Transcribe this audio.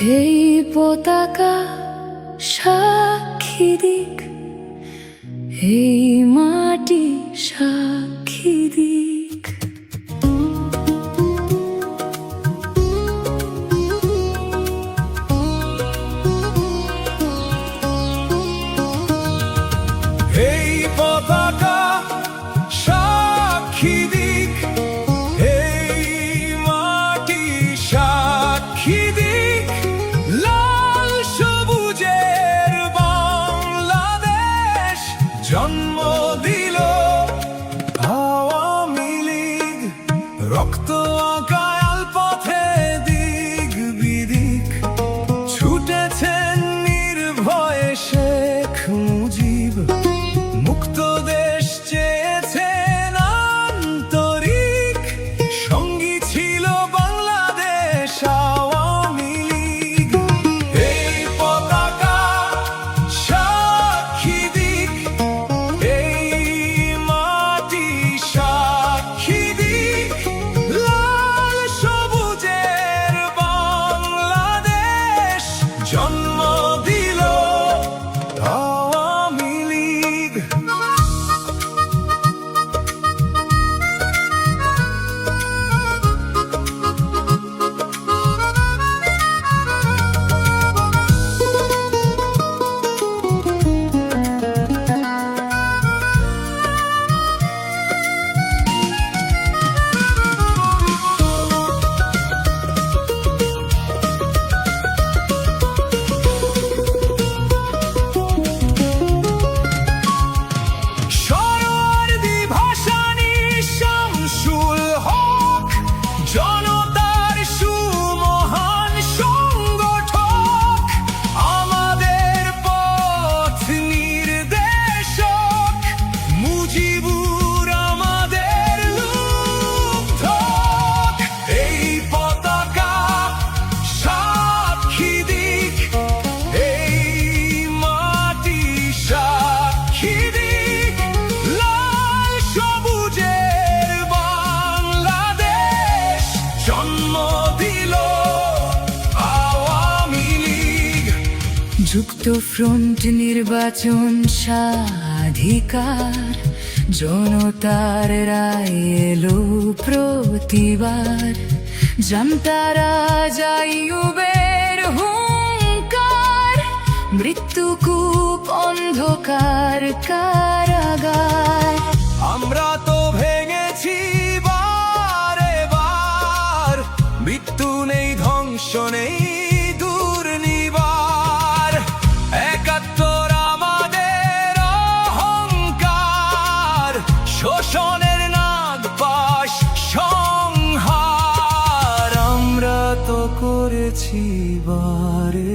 এই পতাকা সাক্ষী দিক, এই মাটি সাক্ষী দিক। এই পতাকা সাক্ষী দিক, এই মাটি সাক্ষী দিক, লাল সবুজের বাংলাদেশ জন্ম দিল আওয়ামী লীগ। রক্ত আঁকায়াল পথে দিক বিদিক, ছুটেছেন নির্ভয়ে শেখ মুজিব। মুক্ত দেশ চেয়েছেন আন্তরিক, সঙ্গী ছিল বাংলাদেশ আওয়ামী লীগ। এই পতাকা সাক্ষী দিক, এই মাটি সাক্ষী দিক, লাল সবুজের বাংলাদেশ জন্ম দিল আওয়ামী লীগ। জনতার সুমহান সংগঠক, আমাদের পথ নির্দেশক, মুজিবুর আমাদের লুব্ধক। এই পতাকা সাক্ষী দিক, এই মাটি সাক্ষী দিক, লাল সবুজের বাংলাদেশ জন্ম দিল আওয়ামী লীগ। যুক্ত ফ্রন্ট নির্বাচন স্বাধিকার, জনতার রায় এলো প্রতিবার। জামতারা যাইউবের হুঙ্কার, মৃত্যুকূপ অন্ধকার কারাগার। আমরা তো ভেঙেছি বারে বার, মৃত্যু নেই, ধ্বংস নেই, দুর্নিবার। ৭১ আমাদের অহংকার, শোষণের নাগপাশ সংহার। আমরা তো করেছি বারে